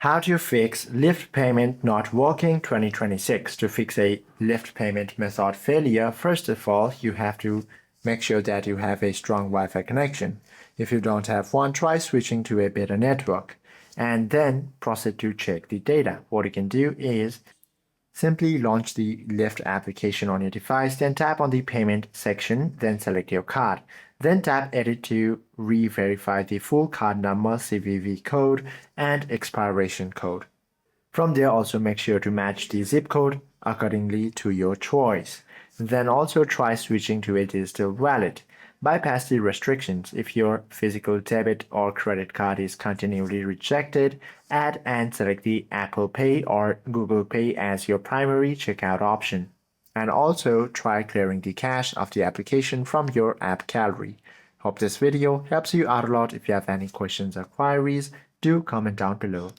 How to fix Lyft payment not working 2026. To fix a Lyft payment method failure, first of all, you have to make sure that you have a strong Wi-Fi connection. If you don't have one, try switching to a better network and then proceed to check the data. What you can do is simply launch the Lyft application on your device, then tap on the payment section, then select your card. Then tap Edit to re-verify the full card number, CVV code, and expiration code. From there, also make sure to match the zip code accordingly to your choice. Then also try switching to a digital wallet. Bypass the restrictions. If your physical debit or credit card is continually rejected, add and select the Apple Pay or Google Pay as your primary checkout option. And also try clearing the cache of the application from your app gallery. Hope this video helps you out a lot. If you have any questions or queries, do comment down below.